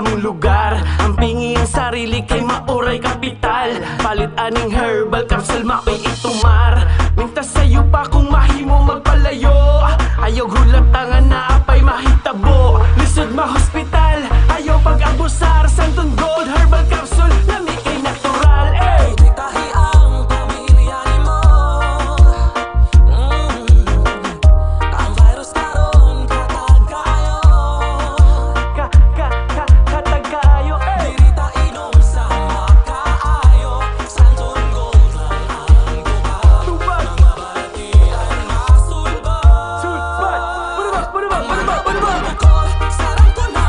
among lugar. Ang pingi ang sarili kay mauray kapital. Palit aning herbal capsule makoy itumar. Mintas sa'yo pa kung mahimo magpalayo. Ayaw hulatangan na apay mahitabo. Lisod ma-hospital, ayaw pag-abusar. Santon Gold Herbal Capsule, lami kay natural. Ey! Tahi ang pamilya nimo. Ang virus karon katagayo. Katagayo, ey! Diri ta inom sa makaayo. Santon Gold lang ang tubag. Tubag! Mga balatian masulbag. Sulbat! Purubak! Bacol, sarang ko na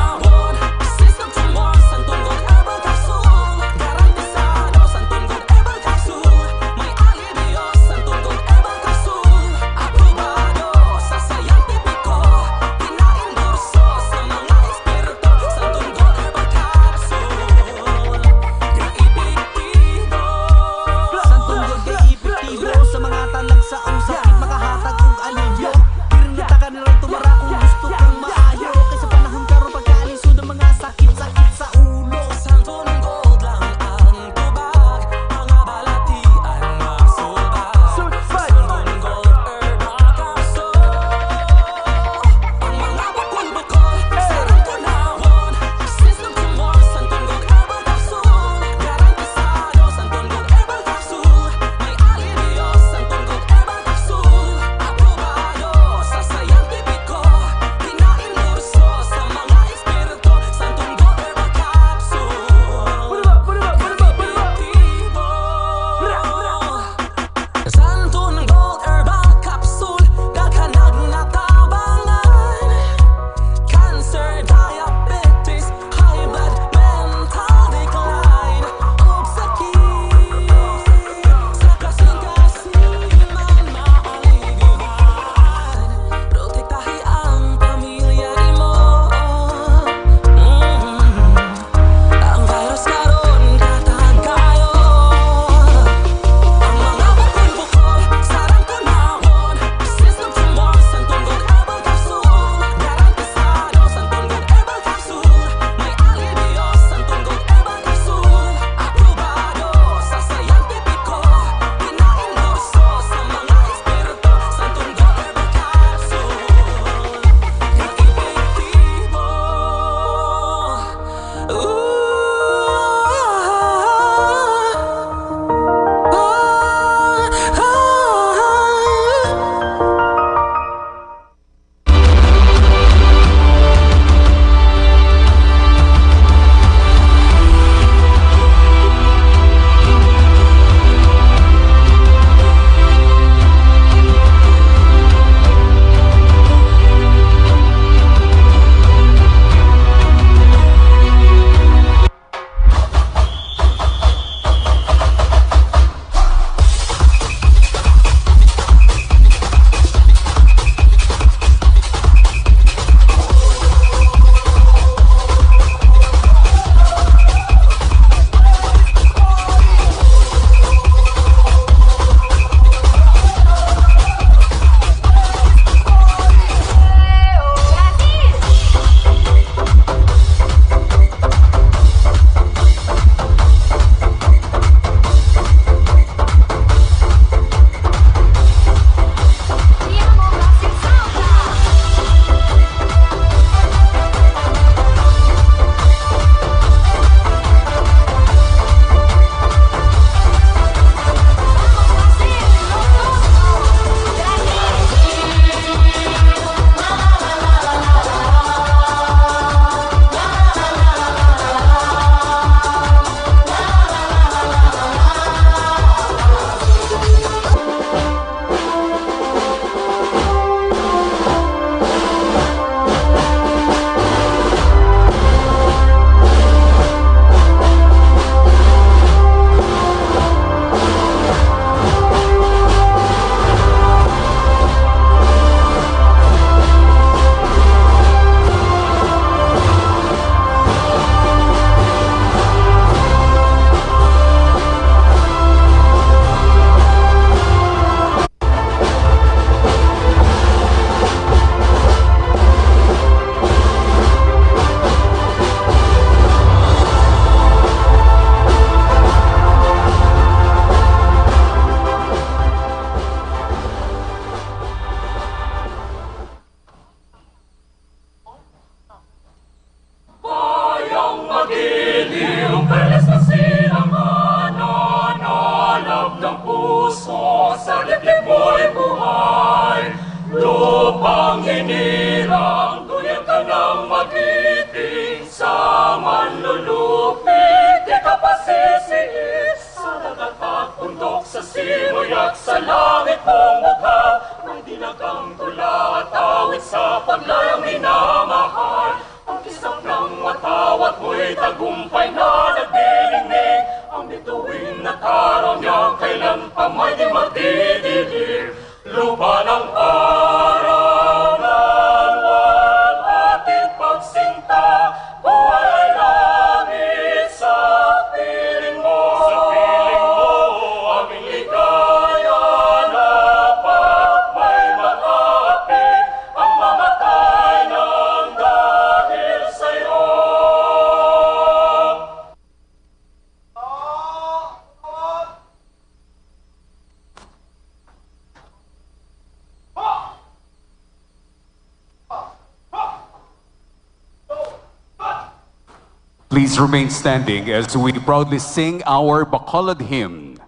Dilong perlas ng silangan, nanalab ng puso, sa dibdib mo'y buhay. Lupang hinirang, duyan ka ng magiting, sa manlulupig, di ka pasisiis. Sa dagat at bundok, sa simoy at sa langit mong mukha, may dinagang tula at awit sa paglayang minamahal. Ang kisap ng matawat mo'y tagumpay na nagdilingnig, ang bituin na taraw niya kailan pa may di magdidilim. Lupa ng araw ng walang ating pagsinta, buhay ay langit sa piling mo. Sa piling mo, aming ligaya na pag may maapi, ang mamatay ng dahil sa'yo. Please remain standing as we proudly sing our Bacolod hymn.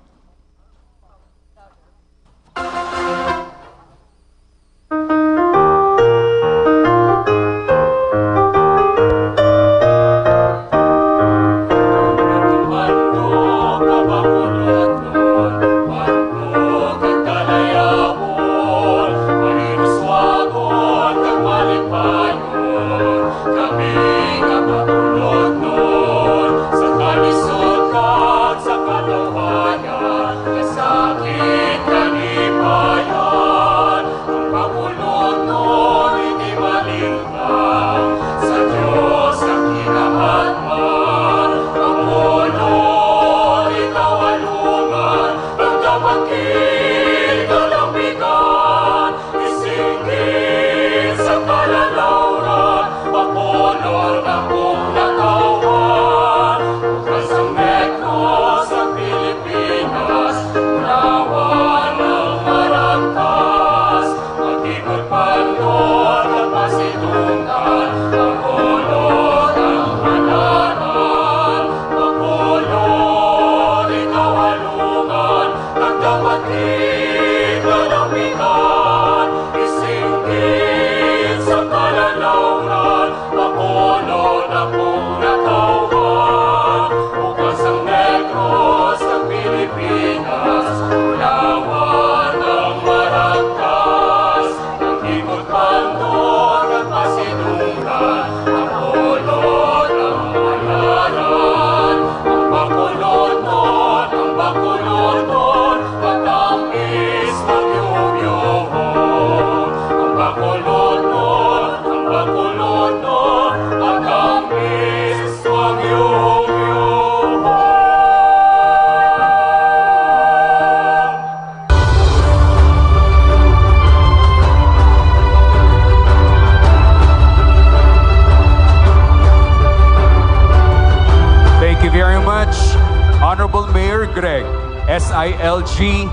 SILG,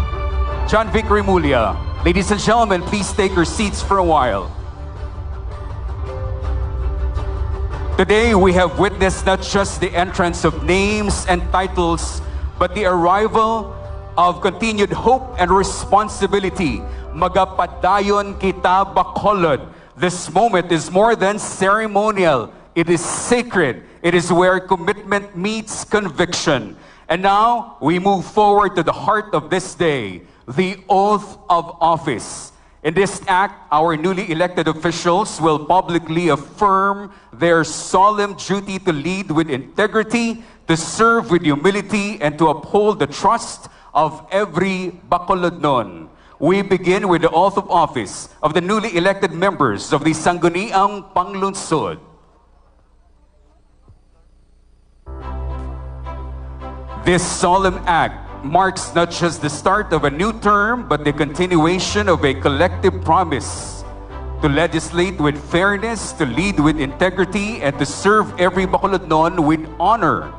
John Vic Remulla. Ladies and gentlemen, please take your seats for a while. Today, we have witnessed not just the entrance of names and titles, but the arrival of continued hope and responsibility. Magapadayon kita Bacolod. This moment is more than ceremonial. It is sacred. It is where commitment meets conviction. And now, we move forward to the heart of this day, the oath of office. In this act, our newly elected officials will publicly affirm their solemn duty to lead with integrity, to serve with humility, and to uphold the trust of every Bacolodnon. We begin with the oath of office of the newly elected members of the Sangguniang Panglungsod. This solemn act marks not just the start of a new term, but the continuation of a collective promise to legislate with fairness, to lead with integrity, and to serve every Bacolodnon with honor.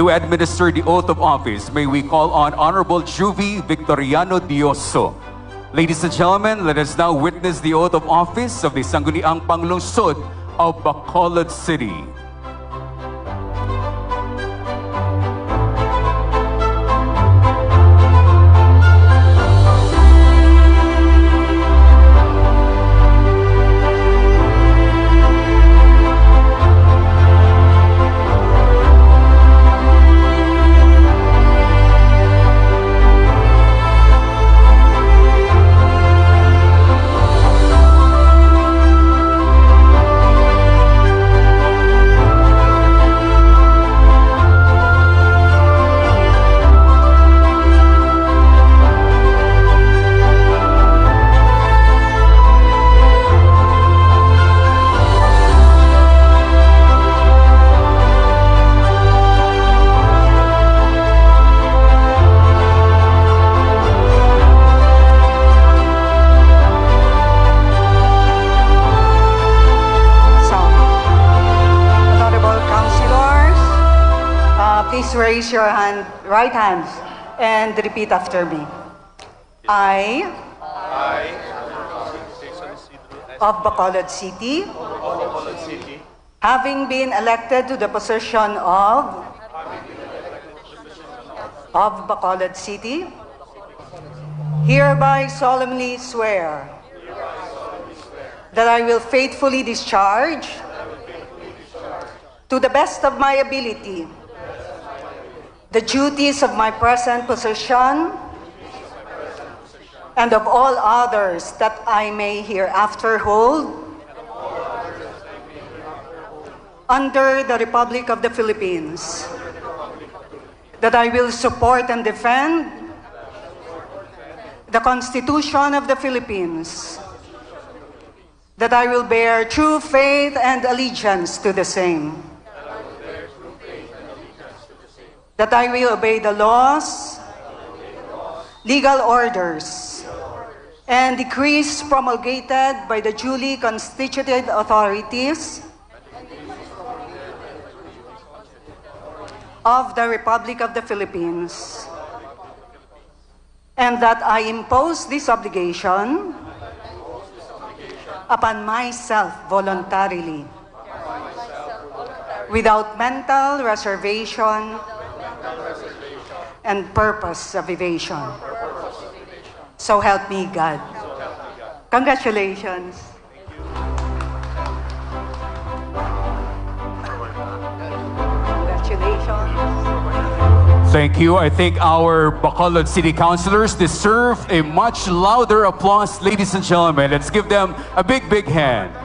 To administer the oath of office, may we call on Honorable Juvie Victoriano Dioso. Ladies and gentlemen, let us now witness the oath of office of the Sangguniang Panglungsod of Bacolod City. Please raise your right hands and repeat after me. I, of Bacolod City, having been elected to the position of Bacolod City, hereby solemnly swear that I will faithfully discharge to the best of my ability the duties of my present position and of all others that I may hereafter hold under the Republic of the Philippines, that I will support and defend the Constitution of the Philippines, that I will bear true faith and allegiance to the same, that I will obey the laws, legal orders, and decrees promulgated by the duly constituted authorities of the Republic of the Philippines, and that I impose this obligation upon myself voluntarily, without mental reservation and purpose of evasion. So help me God. Congratulations. Congratulations. Thank you. I think our Bacolod City Councilors deserve a much louder applause, ladies and gentlemen. Let's give them a big, big hand.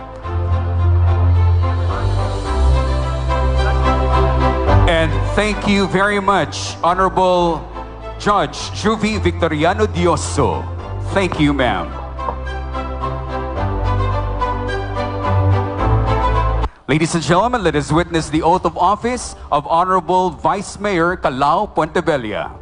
And thank you very much, Honorable Judge Juvie Victoriano Dioso. Thank you, ma'am. Ladies and gentlemen, let us witness the oath of office of Honorable Vice Mayor Calao Puentebella.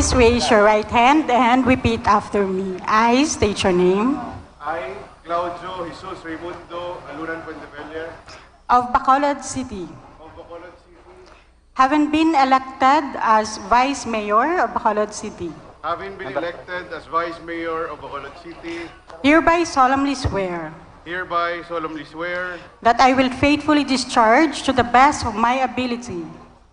Please raise your right hand and repeat after me. I state your name. I, Claudio Jesus Raimundo Aluran Puentebella Of Bacolod City, of Bacolod City, having been elected as Vice Mayor of Bacolod City, having been elected as Vice Mayor of Bacolod City, hereby solemnly swear hereby solemnly swear that I will faithfully discharge to the best of my ability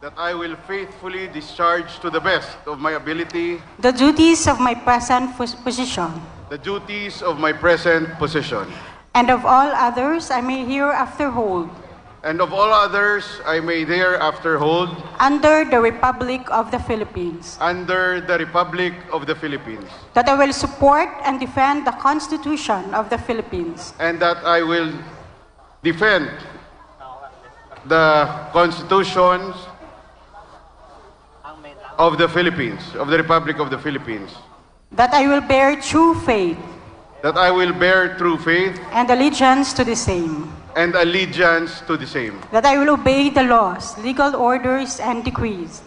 that I will faithfully discharge to the best of my ability the duties of my present position, the duties of my present position, and of all others I may hereafter hold and of all others I may thereafter hold under the Republic of the Philippines, under the Republic of the Philippines, that I will support and defend the Constitution of the Philippines, and that I will defend the constitutions of the Philippines, of the Republic of the Philippines, that I will bear true faith that I will bear true faith and allegiance to the same, and allegiance to the same, that I will obey the laws, legal orders, and decrees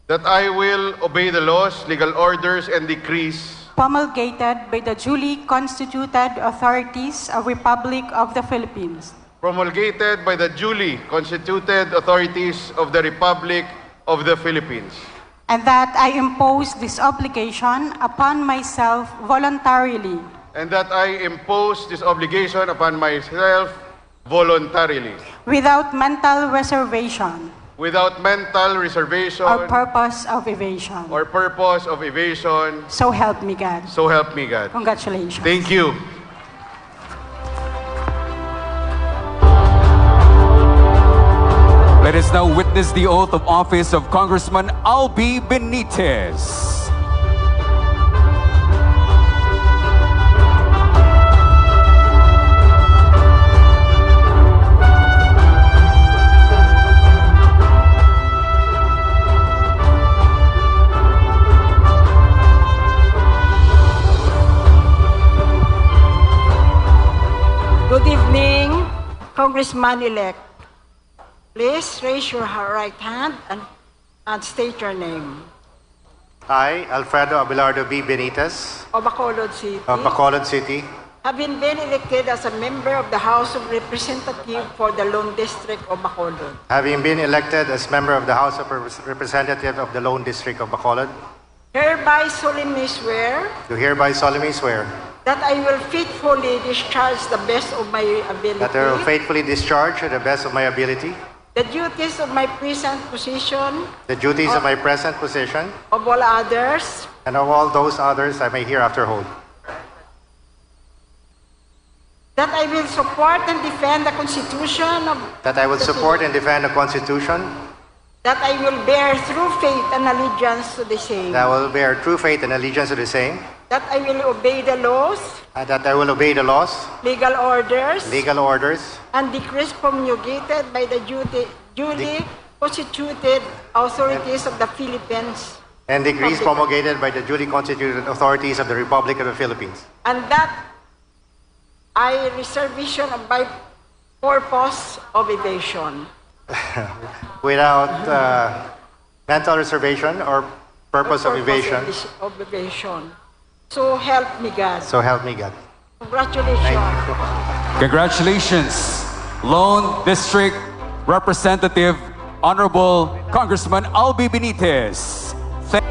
that I will obey the laws, legal orders, and decrees promulgated by the duly constituted authorities of Republic of the Philippines, promulgated by the duly constituted authorities of the Republic of the Philippines, and that I impose this obligation upon myself voluntarily, and that I impose this obligation upon myself voluntarily, without mental reservation without mental reservation or purpose of evasion. or purpose of evasion. So help me God. So help me God. Congratulations. Thank you. Let us now witness the oath of office of Congressman Albi Benitez. Congressman-elect, please raise your right hand and state your name. I, Alfredo Abelardo B. Benitez Of Bacolod City, of Bacolod City, having been elected as a member of the House of Representatives for the Lone District of Bacolod, having been elected as member of the House of Representatives of the Lone District of Bacolod, hereby solemnly swear do hereby solemnly swear that I will faithfully discharge the best of my ability that I will faithfully discharge to the best of my ability the duties of my present position the duties of my present position of all others, and of all those others I may hereafter hold, that I will support and defend the Constitution of that I will support and defend the Constitution, that I will bear true faith and allegiance to the same, that I will bear true faith and allegiance to the same, that I will obey the laws, and that I will obey the laws, legal orders, and decrees promulgated by the duly constituted authorities of the Philippines, and decrees promulgated by the duly constituted authorities of the Republic of the Philippines, and that I reservation of my purpose of evasion. without mental reservation or purpose of evasion. Of evasion. So help me God. So help me God. Congratulations. Congratulations, Lone District Representative Honorable Congressman Albi Benitez.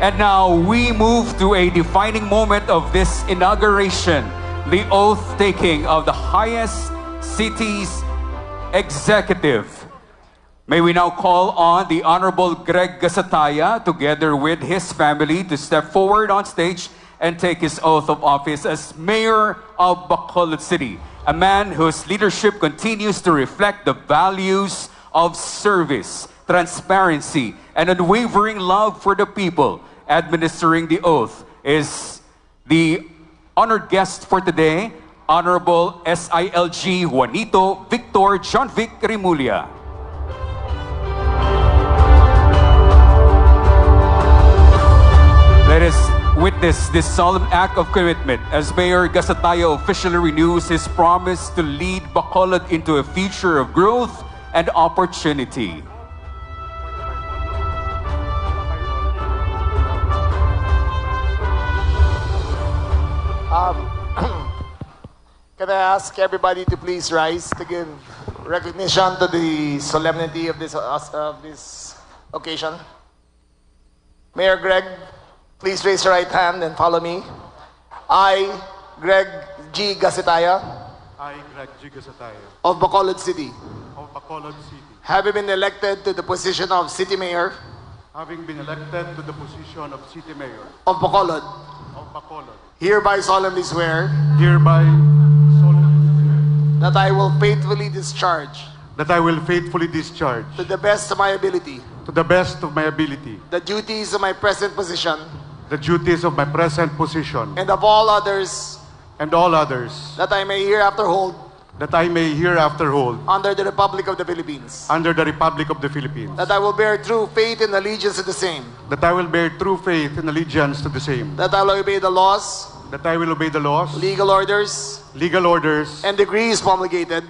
And now we move to a defining moment of this inauguration, the oath-taking of the highest city's executive. May we now call on the Honorable Greg Gasataya, together with his family, to step forward on stage and take his oath of office as Mayor of Bacolod City, a man whose leadership continues to reflect the values of service, transparency, and unwavering love for the people. Administering the oath is the honored guest for today, Honorable SILG Juanito Victor John Vic Rimulya. Let us witness this solemn act of commitment as Mayor Gasataya officially renews his promise to lead Bacolod into a future of growth and opportunity. Can I ask everybody to please rise to give recognition to the solemnity of this occasion? Mayor Greg, please raise your right hand and follow me. I, Greg G. Gasitaya, I, Greg G. Gasataya, of Bacolod City, of Bacolod City, having been elected to the position of City Mayor having been elected to the position of City Mayor of Bacolod, of Bacolod, hereby solemnly swear hereby solemnly swear that I will faithfully discharge that I will faithfully discharge to the best of my ability to the best of my ability the duties of my present position the duties of my present position and of all others and all others that I may hereafter hold that I may hereafter hold under the Republic of the Philippines, under the Republic of the Philippines, that I will bear true faith and allegiance to the same, that I will bear true faith and allegiance to the same, that I will obey the laws, that I will obey the laws, legal orders, and decrees promulgated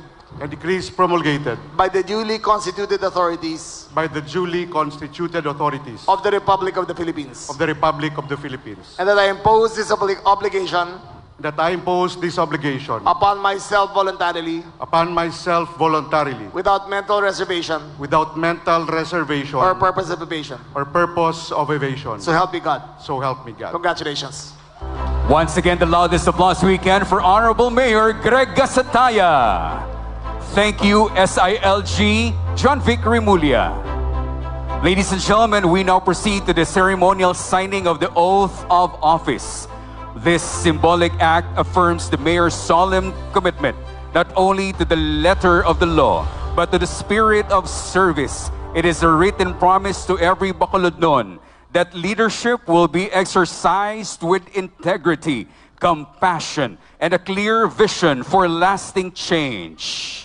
decrees promulgated by the duly constituted authorities by the duly constituted authorities of the Republic of the Philippines, of the Republic of the Philippines, and that I impose this obligation that I impose this obligation upon myself voluntarily without mental reservation or purpose of evasion. So help me God. So help me God. Congratulations. Once again, the loudest applause we can for Honorable Mayor Greg Gasataya. Thank you, SILG John Vic Rimulya. Ladies and gentlemen, we now proceed to the ceremonial signing of the oath of office. This symbolic act affirms the mayor's solemn commitment not only to the letter of the law, but to the spirit of service. It is a written promise to every Bacolodnon that leadership will be exercised with integrity, compassion, and a clear vision for lasting change.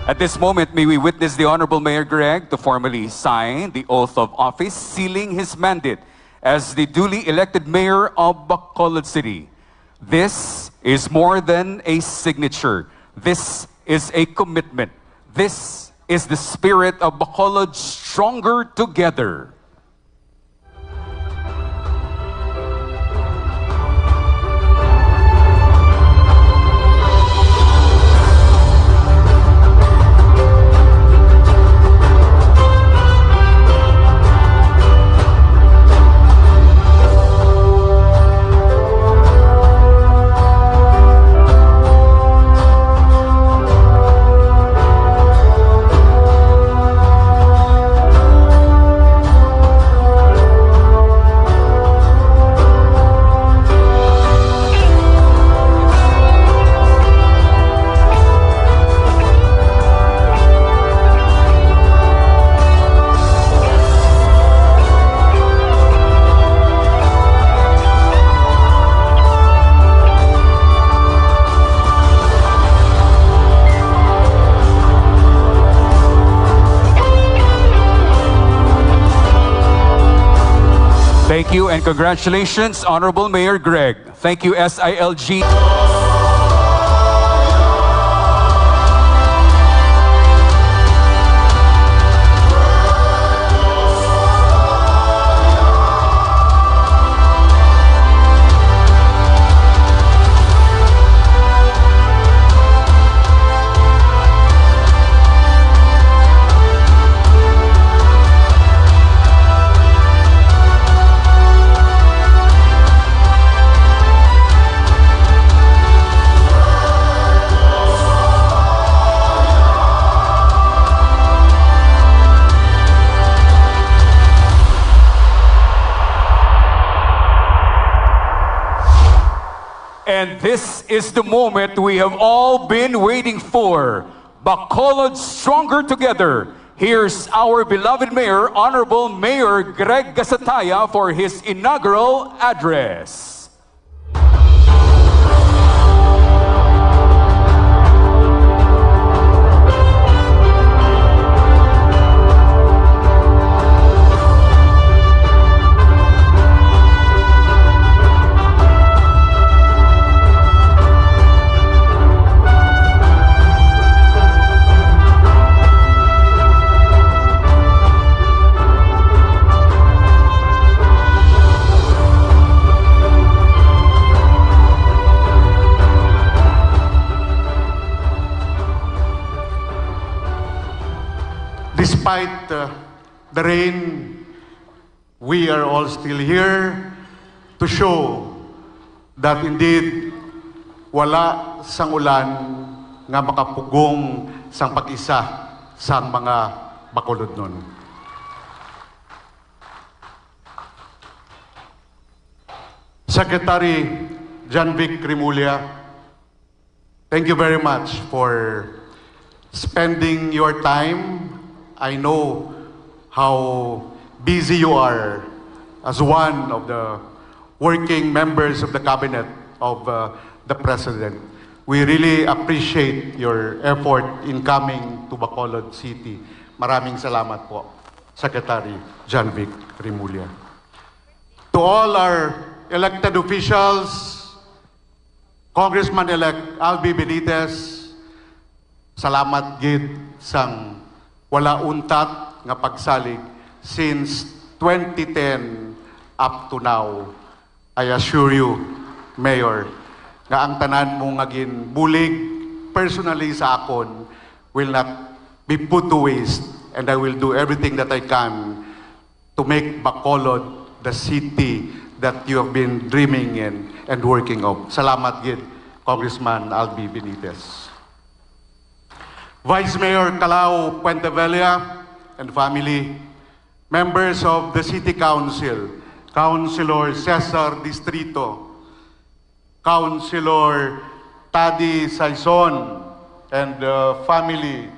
At this moment, may we witness the Honorable Mayor Greg to formally sign the oath of office, sealing his mandate as the duly elected Mayor of Bacolod City. This is more than a signature. This is a commitment. This is the spirit of Bacolod, stronger together. Thank you and congratulations, Honorable Mayor Greg. Thank you, SILG. And this is the moment we have all been waiting for. Bacolod, stronger together. Here's our beloved Mayor, Honorable Mayor Greg Gasataya, for his inaugural address. Despite the rain, we are all still here to show that indeed wala sang ulan nga makapugong sang pag-isa sang mga Bacolod nun. Secretary Janvic Remulla, thank you very much for spending your time. I know how busy you are as one of the working members of the cabinet of the President. We really appreciate your effort in coming to Bacolod City. Maraming salamat po, Secretary Janvic Remulla. To all our elected officials, Congressman-elect Albi Benitez, salamat gid sang wala untat nga pagsalig since 2010 up to now. I assure you, Mayor, nga ang tanan mo nga bulig personally sa akon will not be put to waste, and I will do everything that I can to make Bacolod the city that you have been dreaming in and working of. Salamat gid, Congressman Albi Benitez. Vice Mayor Calao Puentevella and family, members of the City Council, Councilor Cesar Distrito, Councilor Tadi Saison, and family.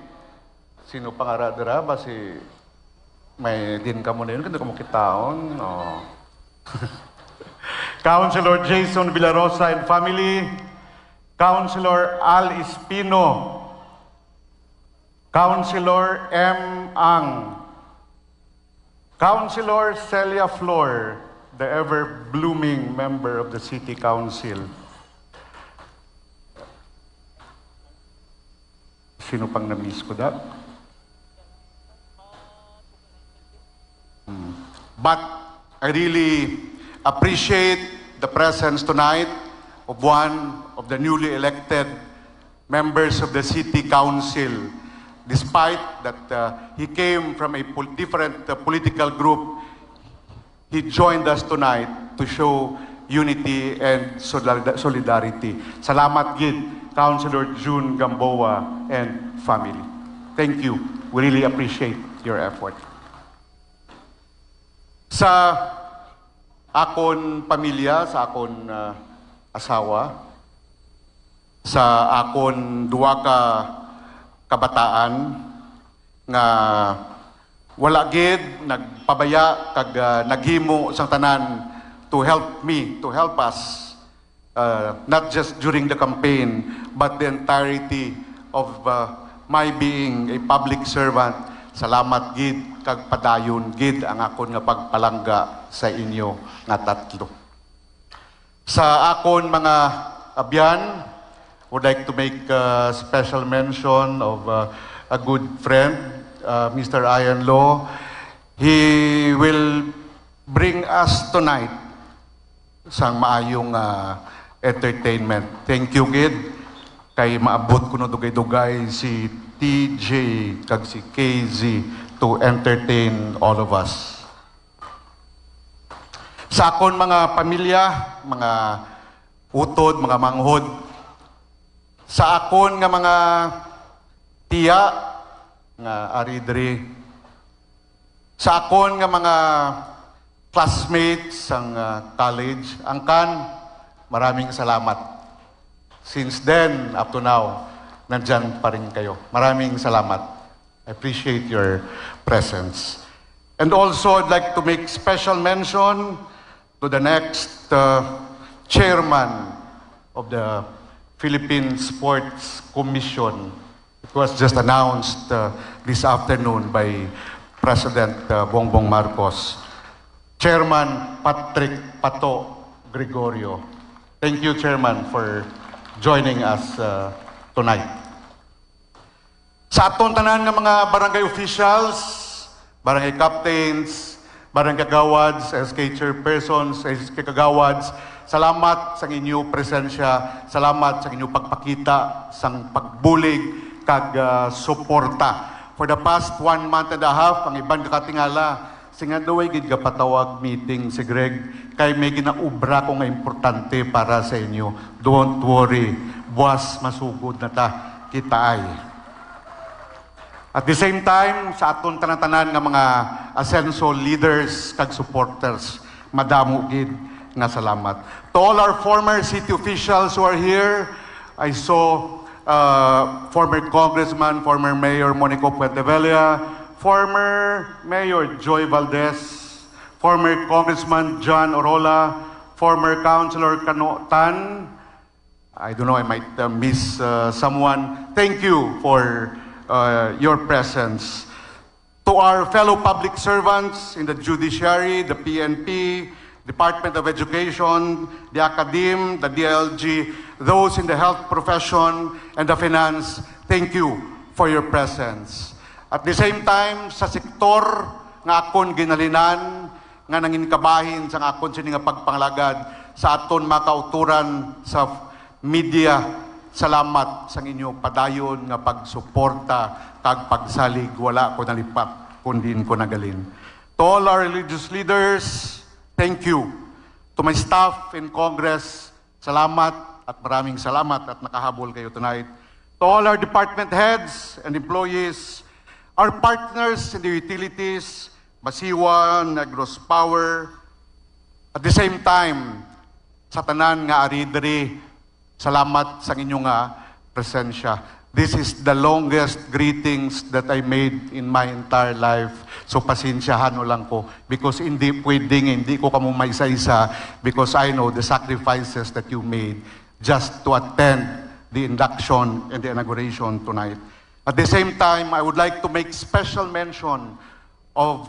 Sino pangaradara ba si may din ka mo na yun? Kanda ka mo kitaon? Oh. Councilor Jason Villarosa and family, Councilor Al Espino, Councilor M. Ang, Councilor Celia Flor, the ever-blooming member of the City Council, Sino pang na-miss ko da? But I really appreciate the presence tonight of one of the newly elected members of the City Council. Despite that he came from a different political group, he joined us tonight to show unity and solidarity. Salamat gid, Councilor June Gamboa and family. Thank you. We really appreciate your effort. Sa akon pamilya, sa akon asawa, sa akon duwa ka kabataan nga wala gid nagpabaya kag naghimo sang tanan to help me, to help us, not just during the campaign, but the entirety of my being a public servant. Salamat gid kag padayon gid ang akon nga pagpalangga sa inyo nga tatlo. Sa akon mga abyan, would like to make a special mention of a good friend, Mr. Ian Law. He will bring us tonight sang maayong entertainment. Thank you, gid. Kay maabot ko no dugay-dugay si TJ kag si KZ to entertain all of us. Sa akon mga pamilya, mga utod, mga manghod, sa akon nga mga tiya nga aridri, sa akon nga mga classmates ang college, angkan, maraming salamat. Since then, up to now, nandyan pa rin kayo. Maraming salamat. I appreciate your presence. And also, I'd like to make special mention to the next chairman of the Philippine Sports Commission. It was just announced this afternoon by President Bongbong Marcos. Chairman Patrick Pato Gregorio. Thank you, Chairman, for joining us tonight. Sa aton tanan nga mga barangay officials, barangay captains, barangay kagawads, SK chairpersons, SK kagawads, salamat sa inyong presensya, salamat sa inyong pagpakita, sang pagbulig, kag suporta. For the past 1 month and a half, ang ibang kakatingala, singa daway gid ka patawag meeting si Greg, kay may ginaubra ko nga importante para sa inyo. Don't worry, buwas masugod na ta, kita ay. At the same time, sa aton tanan-tanan nga mga Asenso leaders kag supporters, madamo gid nga salamat. To all our former city officials who are here, I saw former Congressman, former Mayor Monico Puentevella, former Mayor Joy Valdez, former Congressman John Orola, former Councilor Kano Tan. I don't know, I might miss someone. Thank you for your presence. To our fellow public servants in the judiciary, the PNP, Department of Education, the Academe, the DLG, those in the health profession, and the finance, thank you for your presence. At the same time, sa sektor nga akon ginalinan, nga nanginkabahin sa akon sini nga pagpanglagad, sa aton makauturan sa media, salamat sa inyo padayon nga pagsuporta kag pagsalig, wala ko nalipat kundi ko nagalin. To all our religious leaders, thank you. To my staff in Congress, salamat at maraming salamat at nakahabol kayo tonight. To all our department heads and employees, our partners in the utilities, Basiwa, Negros Power, at the same time, sa tanan nga aridri, salamat sa inyong presensya. This is the longest greetings that I made in my entire life. So pasensyahan mo lang ko because hindi pwedeng, hindi ko kamo maisa-isa because I know the sacrifices that you made just to attend the induction and the inauguration tonight. At the same time, I would like to make special mention of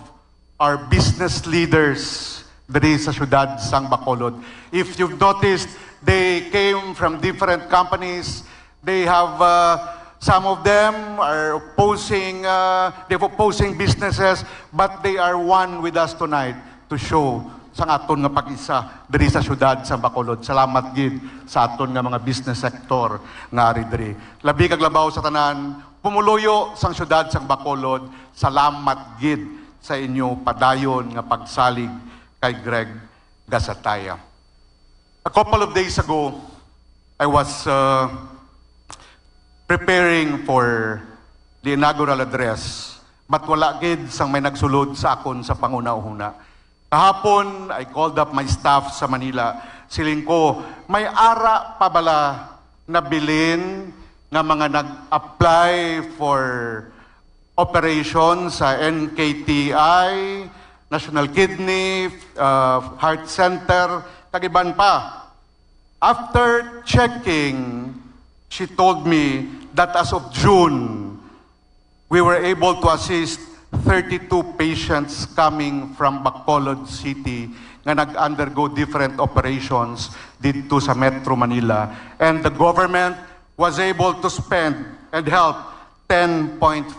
our business leaders diri sa syudad sang Bacolod. If you've noticed, they came from different companies. They have some of them are opposing, they're opposing businesses, but they are one with us tonight to show sa aton nga pag-isa diri sa syudad sa Bacolod. Salamat gid sa aton nga mga business sector nga ari diri. Labi kag labaw sa tanan, pumuluyo sang syudad sang Bacolod. Salamat gid sa inyo padayon nga pagsalig kay Greg Gasataya. A couple of days ago, I was preparing for the inaugural address, but wala gid sang may nagsulod sa akon sa panguna-una. Kahapon, I called up my staff sa Manila. Siling ko, may ara pa bala na bilin nga mga nag-apply for operation sa NKTI, National Kidney, Heart Center, kagiban pa. After checking, she told me that as of June, we were able to assist 32 patients coming from Bacolod City nga nag-undergo different operations dito sa Metro Manila. And the government was able to spend and help 10.5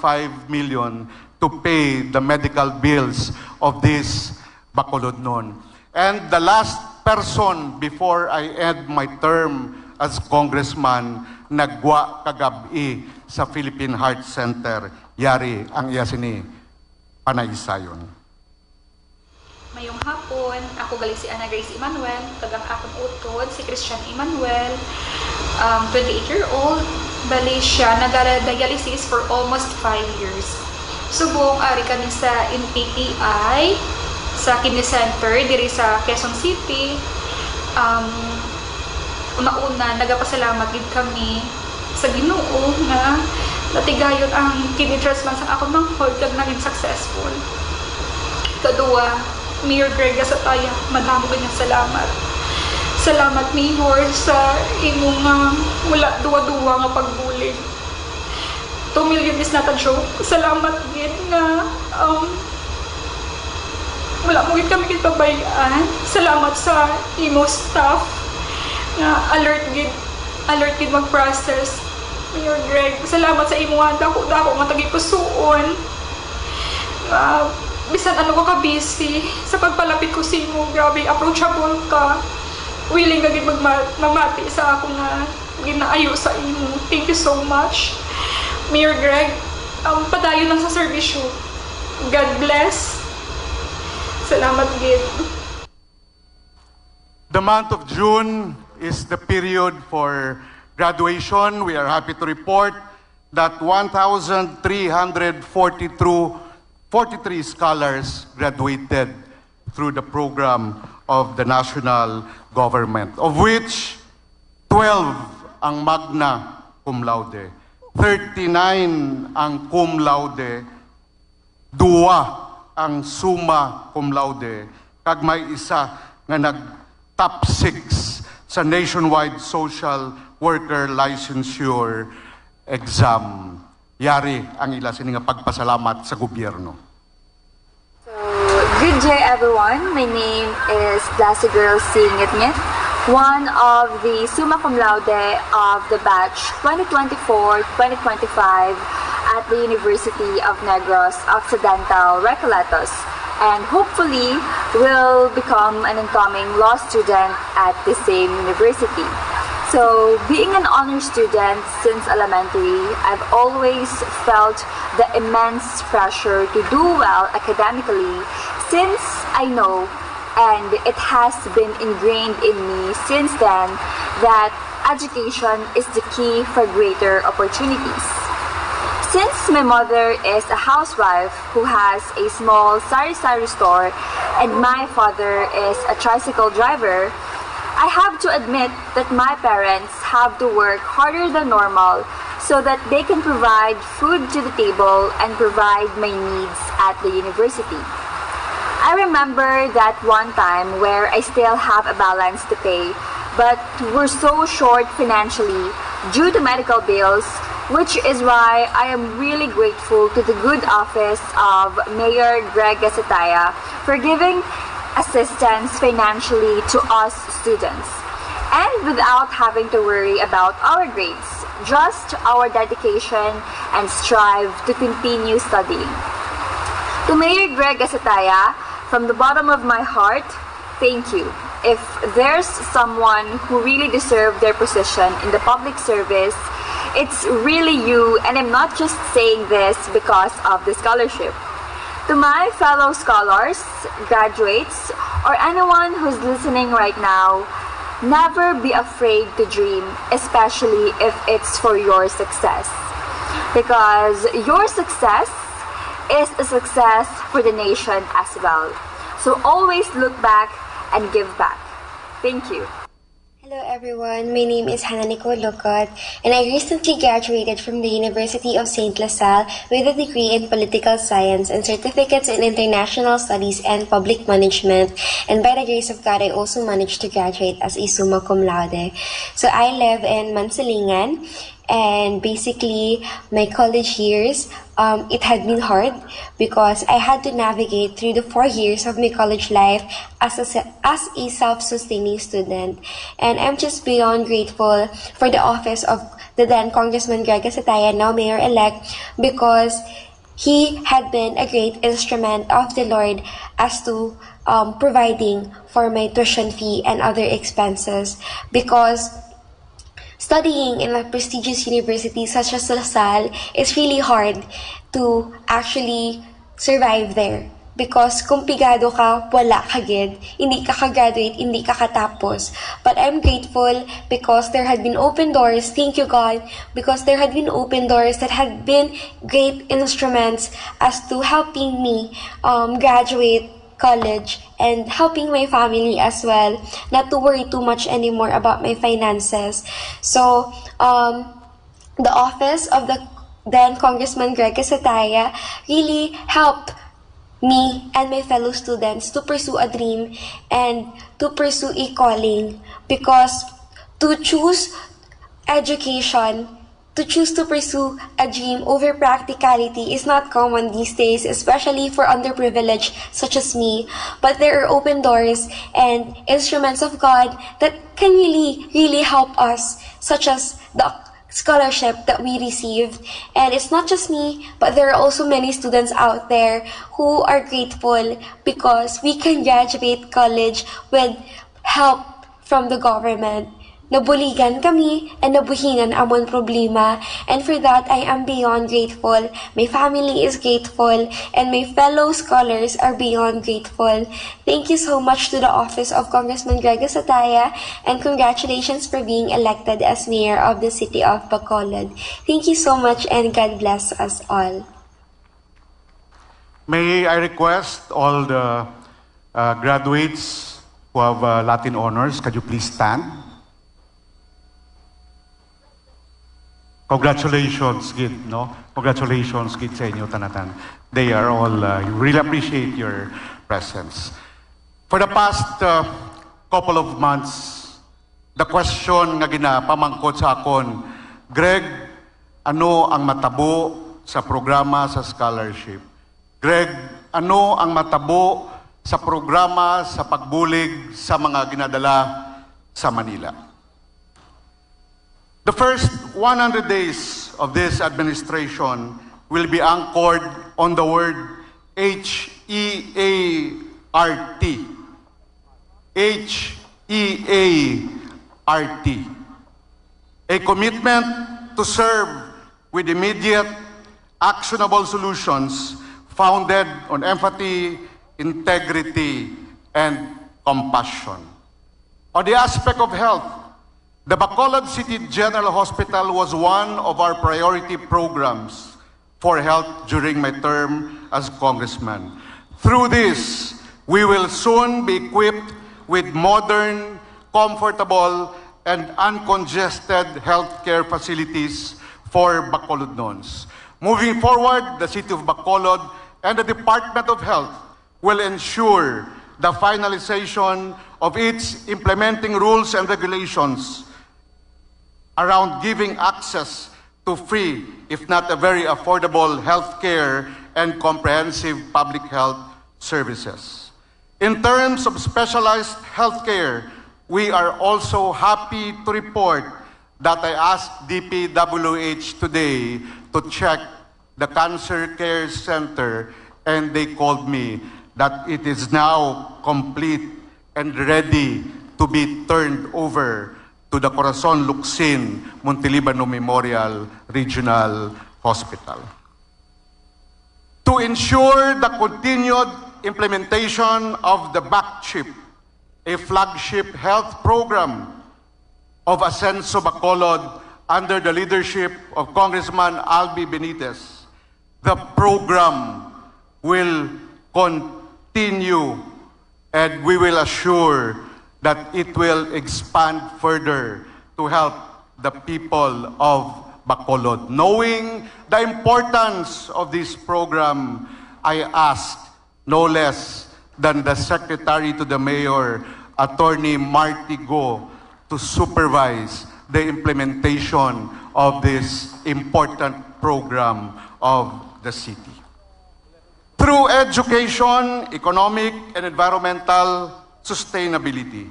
million to pay the medical bills of this Bacolod noon. And the last person before I end my term as congressman, nagwa kagabi sa Philippine Heart Center, yari ang iya sini panaysayon. Mayong hapon, ako gali si Ana Grace Emmanuel, tagang akong utod, si Christian Emmanuel, 28-year-old, bali siya, nag-dialysis for almost 5 years. Subong ari kami sa NPTI, sa Kidney Center, diri sa Quezon City. Una-una, nagapasalamat gid kami sa Ginoo na natigayon ang kidney transplant sa akong manghod kag naging successful. Kadua, Mayor Greg Gasataya, madamo kanyang salamat. Salamat, Mayor, sa imong wala duwa-duwa nga pagbulig. 2 million is not a joke. Salamat gid nga wala mo gid kami pabayaan. Salamat sa imo staff nga alert gid mag-process. Mayor Greg, salamat sa imo nga dako nga tagipusoon. Bisan ano ka busy sa pagpalapit ko sa imo, grabe approachable ka. Willing ka gid magmati sa ako nga ginaayo sa imo. Thank you so much. Mayor Greg, padayon lang sa serbisyo. God bless. Salamat gid. The month of June is the period for graduation. We are happy to report that 1,343 scholars graduated through the program of the national government, of which 12 ang magna cum laude, 39 ang cum laude, 2 ang summa cum laude, kag may isa nga nag-top 6 sa nationwide social worker licensure exam. Yari ang ila sini nga pagpasalamat sa gobyerno. So, good day everyone. My name is Classy Girl Singitngit, one of the summa cum laude of the batch 2024-2025 at the University of Negros Occidental, Recoletos, and hopefully will become an incoming law student at the same university. So, being an honor student since elementary, I've always felt the immense pressure to do well academically since I know, and it has been ingrained in me since then, that education is the key for greater opportunities. Since my mother is a housewife who has a small sari-sari store and my father is a tricycle driver, I have to admit that my parents have to work harder than normal so that they can provide food to the table and provide my needs at the university. I remember that one time where I still have a balance to pay, but we're so short financially due to medical bills, which is why I am really grateful to the good office of Mayor Greg Gasataya for giving assistance financially to us students. and without having to worry about our grades, just our dedication and strive to continue studying. To Mayor Greg Asataya, from the bottom of my heart, thank you. If there's someone who really deserved their position in the public service, it's really you, and I'm not just saying this because of the scholarship. To my fellow scholars, graduates, or anyone who's listening right now, never be afraid to dream, especially if it's for your success. Because your success is a success for the nation as well. So always look back and give back. Thank you. Hello everyone, my name is Hannah Nicole Lucot, and I recently graduated from the University of St. LaSalle with a degree in Political Science and certificates in International Studies and Public Management, and by the grace of God, I also managed to graduate as a summa cum laude. So I live in Mansalingan, and basically my college years, it had been hard because I had to navigate through the 4 years of my college life as a self-sustaining student. And I'm just beyond grateful for the office of the then Congressman Greg Asataya, now Mayor-elect, because he had been a great instrument of the Lord as to providing for my tuition fee and other expenses, because studying in a prestigious university such as LaSalle is really hard to actually survive there. Because kung pigado ka, wala ka gid. Hindi ka ka-graduate, hindi ka katapos. But I'm grateful because there had been open doors, thank you God, because there had been open doors that had been great instruments as to helping me graduate college and helping my family as well, not to worry too much anymore about my finances. So, the office of the then Congressman Greg Asataya really helped me and my fellow students to pursue a dream and to pursue a calling, because to choose education, to choose to pursue a dream over practicality is not common these days, especially for underprivileged such as me. But there are open doors and instruments of God that can really help us, such as the scholarship that we received. And it's not just me, but there are also many students out there who are grateful because we can graduate college with help from the government. Nabuligan kami and nabuhingan amon problema, and for that I am beyond grateful. My family is grateful and my fellow scholars are beyond grateful. Thank you so much to the office of Congressman Greg Asataya, and congratulations for being elected as mayor of the city of Bacolod. Thank you so much and God bless us all. May I request all the graduates who have Latin honors, could you please stand? Congratulations, Gid, no? Congratulations, Gid, sa inyo, tanatan. They are all, really appreciate your presence. For the past couple of months, the question nga ginapamangkot sa akon, Greg, ano ang matabo sa programa sa scholarship? Greg, ano ang matabo sa programa sa pagbulig sa mga ginadala sa Manila? The first 100 days of this administration will be anchored on the word H-E-A-R-T. H-E-A-R-T. A commitment to serve with immediate, actionable solutions founded on empathy, integrity, and compassion. On the aspect of health, the Bacolod City General Hospital was one of our priority programs for health during my term as congressman. Through this, we will soon be equipped with modern, comfortable, and uncongested healthcare facilities for Bacolodons. Moving forward, the City of Bacolod and the Department of Health will ensure the finalization of its implementing rules and regulations around giving access to free, if not a very affordable, health care and comprehensive public health services. In terms of specialized health care, we are also happy to report that I asked DPWH today to check the Cancer Care Center, and they called me that it is now complete and ready to be turned over to the Corazon Luxin Montelibano Memorial Regional Hospital. To ensure the continued implementation of the BACCHIP, a flagship health program of Ascenso Bacolod under the leadership of Congressman Albi Benitez, the program will continue and we will assure that it will expand further to help the people of Bacolod. Knowing the importance of this program, I asked no less than the Secretary to the Mayor, Attorney Marty Go, to supervise the implementation of this important program of the city. Through education, economic, and environmental sustainability,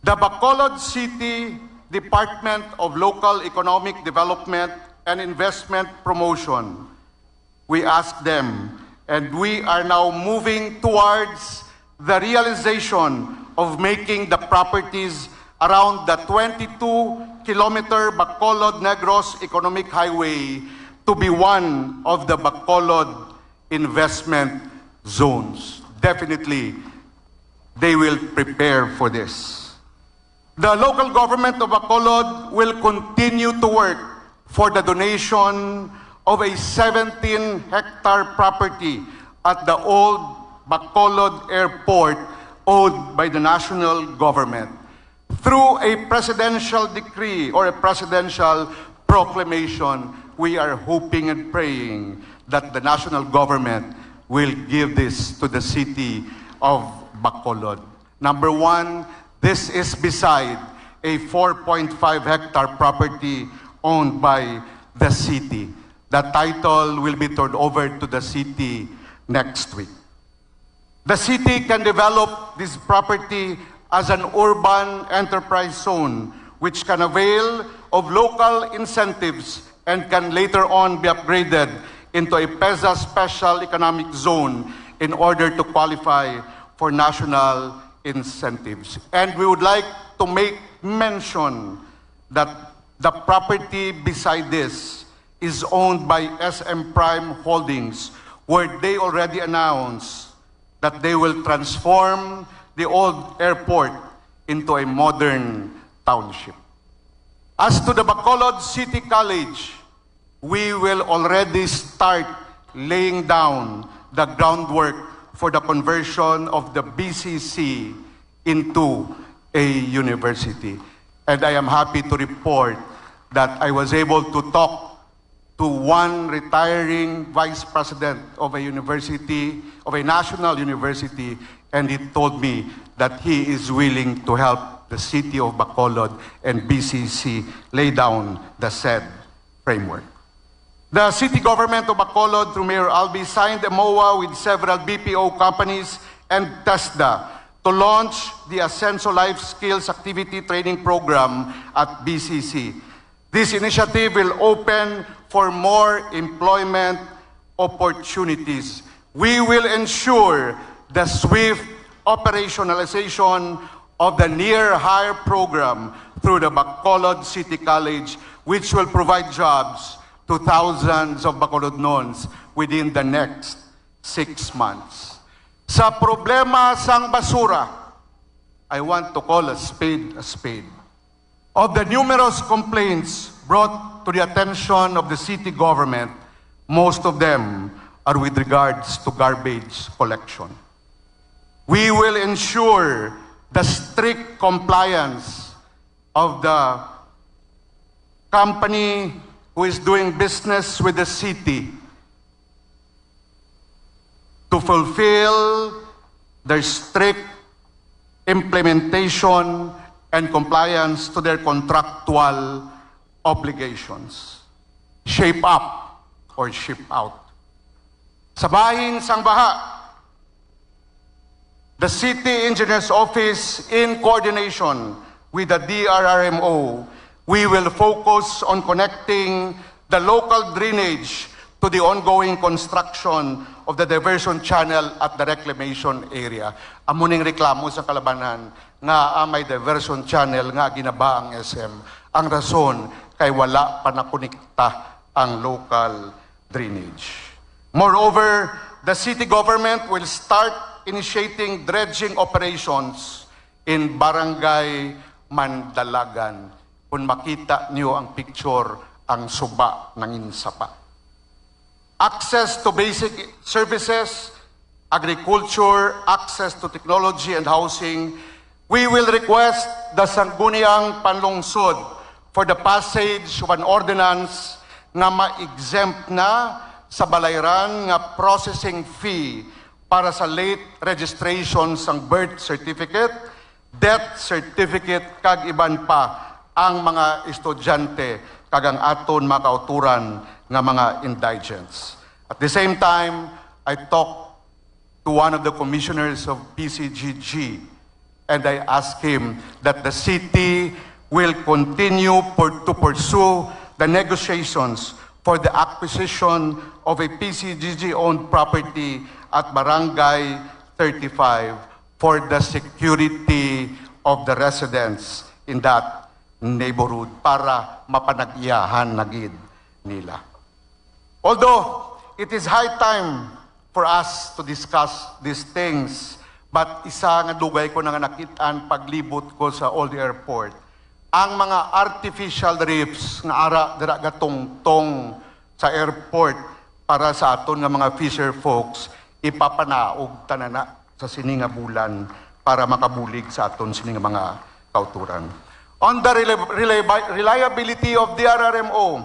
the Bacolod City Department of Local Economic Development and Investment Promotion, we asked them, and we are now moving towards the realization of making the properties around the 22-kilometer Bacolod-Negros Economic Highway to be one of the Bacolod investment zones. Definitely, they will prepare for this. The local government of Bacolod will continue to work for the donation of a 17-hectare property at the old Bacolod Airport owned by the national government. Through a presidential decree or a presidential proclamation, we are hoping and praying that the national government will give this to the city of Bacolod. Number one, this is beside a 4.5-hectare property owned by the city. The title will be turned over to the city next week. The city can develop this property as an urban enterprise zone, which can avail of local incentives and can later on be upgraded into a PEZA special economic zone in order to qualify for national incentives. And we would like to make mention that the property beside this is owned by SM Prime Holdings, where they already announced that they will transform the old airport into a modern township. As to the Bacolod City College, we will already start laying down the groundwork for the conversion of the BCC into a university. And I am happy to report that I was able to talk to one retiring vice president of a university, of a national university, and he told me that he is willing to help the city of Bacolod and BCC lay down the said framework. The city government of Bacolod, through Mayor Albi, signed a MOA with several BPO companies and TESDA to launch the Ascenso Life Skills Activity Training Program at BCC. This initiative will open for more employment opportunities. We will ensure the swift operationalization of the Near Hire program through the Bacolod City College, which will provide jobs to thousands of Bacolodnons within the next 6 months. Sa problema sang basura, I want to call a spade a spade. Of the numerous complaints brought to the attention of the city government, most of them are with regards to garbage collection. We will ensure the strict compliance of the company who is doing business with the city to fulfill their strict implementation and compliance to their contractual obligations. Shape up or ship out. Sa bahin sang baha, the City Engineer's Office, in coordination with the DRRMO, we will focus on connecting the local drainage to the ongoing construction of the diversion channel at the reclamation area. Amuning reklamo sa kalabanan nga may diversion channel nga ginaba ang SM. Ang rason kay wala pa nakonekta ang local drainage. Moreover, the city government will start initiating dredging operations in Barangay Mandalagan. Kung makita niyo ang picture, ang suba ng insapa. Access to basic services, agriculture, access to technology and housing, we will request the Sangguniang Panlungsod for the passage of an ordinance nga ma-exempt na sa balayran nga processing fee para sa late registration sang birth certificate, death certificate, kag iban pa ang mga estudyante kag ang aton mga kauturan nga mga indigents. At the same time, I talked to one of the commissioners of PCGG and I asked him that the city will continue to pursue the negotiations for the acquisition of a PCGG-owned property at Barangay 35 for the security of the residents in that neighborhood para mapanagyahan na gid nila. Although it is high time for us to discuss these things, but isa nga dugay ko na nga nakitaan paglibot ko sa Old Airport, ang mga artificial reefs nga ara dira gatungtong sa airport para sa aton nga mga fisher folks ipapanaog tanana sa sini nga bulan para makabulig sa aton sini nga mga kauturan. On the reliability of the RRMO,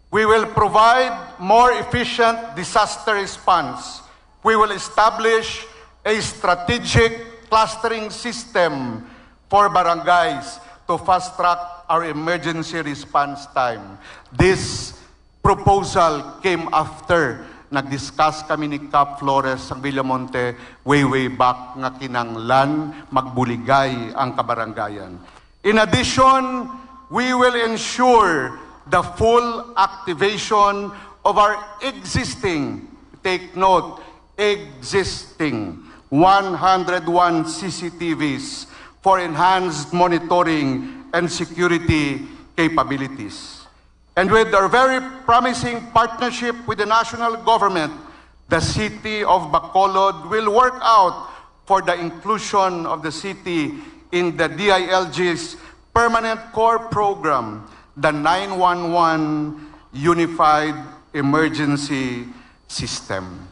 we will provide more efficient disaster response. We will establish a strategic clustering system for barangays to fast-track our emergency response time. This proposal came after nag-discuss kami ni Cap Flores sa Villamonte way back nga kinanglan magbuligay ang kabarangayan. In addition, we will ensure the full activation of our existing, take note, existing 101 CCTVs for enhanced monitoring and security capabilities. And with our very promising partnership with the national government, the city of Bacolod will work out for the inclusion of the city in the DILG's permanent core program, the 911 Unified Emergency System.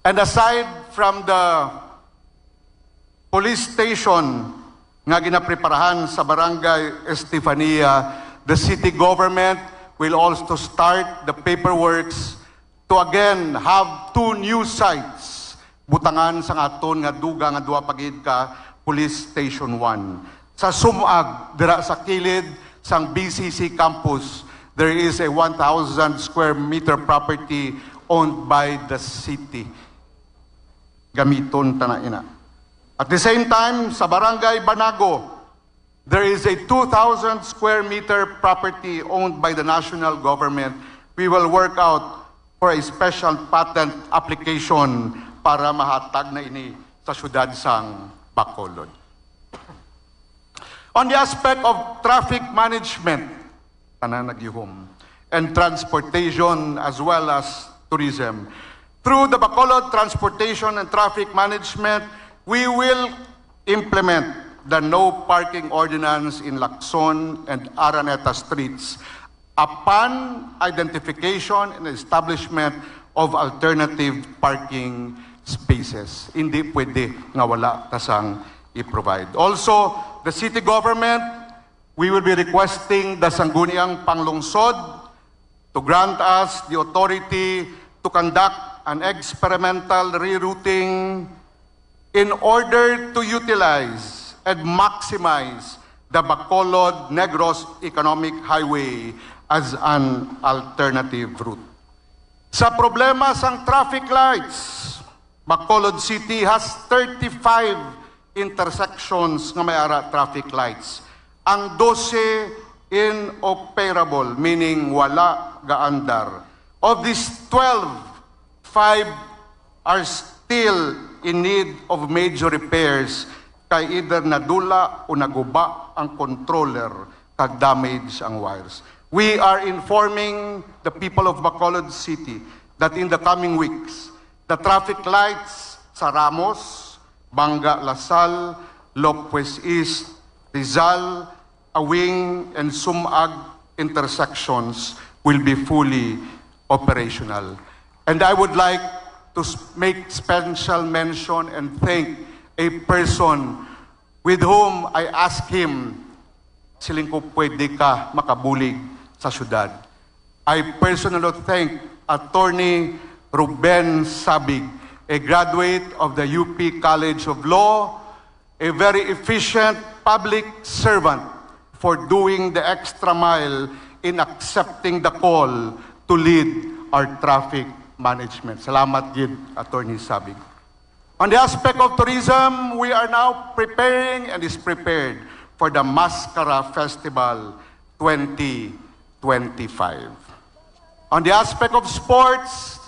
And aside from the police station nga ginapreparahan sa Barangay Estefania, the city government will also start the paperworks to again have 2 new sites butangan sa aton nga duga nga duwa pagid ka Police Station 1. Sa Sumag, dira sa kilid sang BCC campus, there is a 1,000 square meter property owned by the city. Gamiton tanaina. At the same time, sa Barangay Banago, there is a 2,000 square meter property owned by the national government. We will work out for a special patent application para mahatag na ini sa syudad sang Bacolod. On the aspect of traffic management, and transportation as well as tourism, through the Bacolod Transportation and Traffic Management, we will implement the no parking ordinance in Lacson and Araneta streets upon identification and establishment of alternative parking spaces. Hindi pwede nga wala tasang i-provide. Also, the city government, we will be requesting the Sangguniang Panlungsod to grant us the authority to conduct an experimental rerouting in order to utilize and maximize the Bacolod-Negros Economic Highway as an alternative route. Sa problema sang traffic lights, Bacolod City has 35 intersections nga may ara traffic lights. Ang 12 inoperable, meaning wala gaandar. Of these 12, 5 are still in need of major repairs kay either nadula o naguba ang controller kag damage ang wires. We are informing the people of Bacolod City that in the coming weeks, the traffic lights sa Ramos, Banga, Lasal, Lopez East, Rizal, Awing, and Sumag intersections will be fully operational. And I would like to make special mention and thank a person with whom I asked him, siling ko pwede ka makabulig sa syudad. I personally thank Attorney Ruben Sabig, a graduate of the UP College of Law, a very efficient public servant for doing the extra mile in accepting the call to lead our traffic management. Salamat gid, Attorney Sabig. On the aspect of tourism, we are now preparing and is prepared for the Mascara Festival 2025. On the aspect of sports,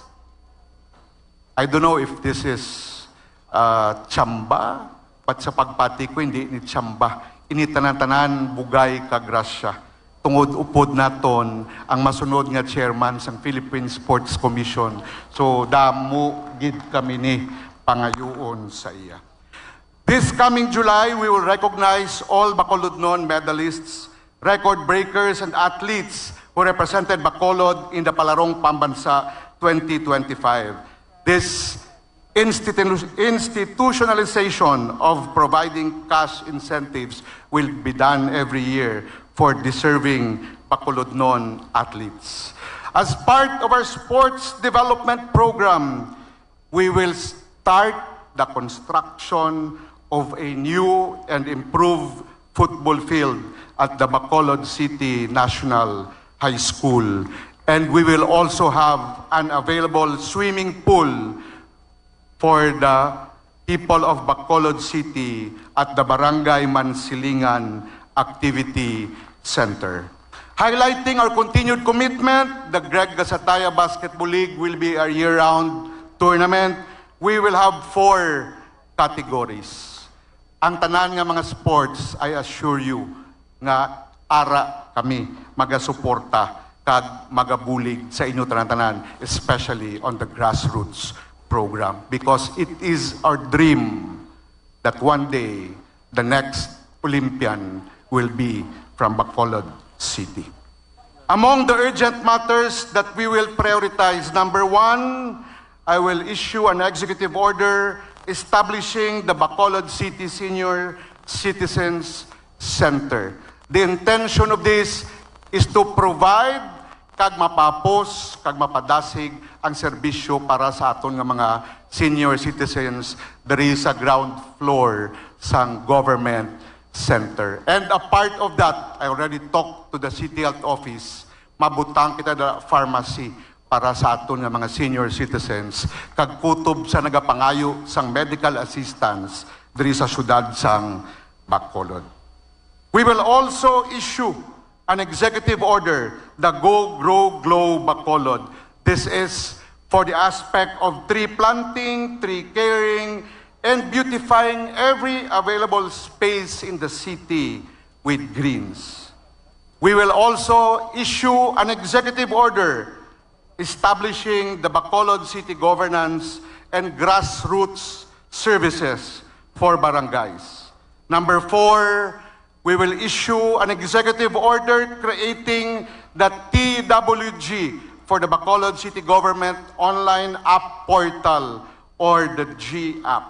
I don't know if this is tsamba, but sa pagpati ko, hindi ni tsamba. Initanan-tanan, bugay, kagrasya. Tungod upod naton ang masunod nga chairman sang Philippine Sports Commission. So, damo gid kami ni pangayuon sa iya. This coming July, we will recognize all Bacolod medalists, record breakers, and athletes who represented Bacolod in the Palarong Pambansa 2025. This institutionalization of providing cash incentives will be done every year for deserving Bacolod athletes. As part of our sports development program, we will start the construction of a new and improved football field at the Bacolod City National High School. And we will also have an available swimming pool for the people of Bacolod City at the Barangay Mansilingan Activity Center. Highlighting our continued commitment, the Greg Gasataya Basketball League will be a year-round tournament. We will have 4 categories. Ang tanan nga mga sports, I assure you, nga ara kami magasuporta kag magabulig sa inyo tanan-tanan, especially on the grassroots program. Because it is our dream that one day, the next Olympian will be from Bacolod City. Among the urgent matters that we will prioritize, number 1, I will issue an executive order establishing the Bacolod City Senior Citizens Center. The intention of this is to provide kag mapapos, kag mapadasig ang serbisyo para sa aton nga mga senior citizens diri sa ground floor sang government center. And a part of that, I already talked to the City Health Office, mabutang kita da pharmacy para sa aton nga mga senior citizens kag kutob sa nagapangayo sang medical assistance diri sa syudad sang Bacolod. We will also issue an executive order, the Go, Grow, Glow Bacolod. This is for the aspect of tree planting, tree caring, and beautifying every available space in the city with greens. We will also issue an executive order establishing the Bacolod City Governance and Grassroots Services for barangays. Number 4, we will issue an executive order creating the TWG for the Bacolod City Government Online App Portal, or the G-App.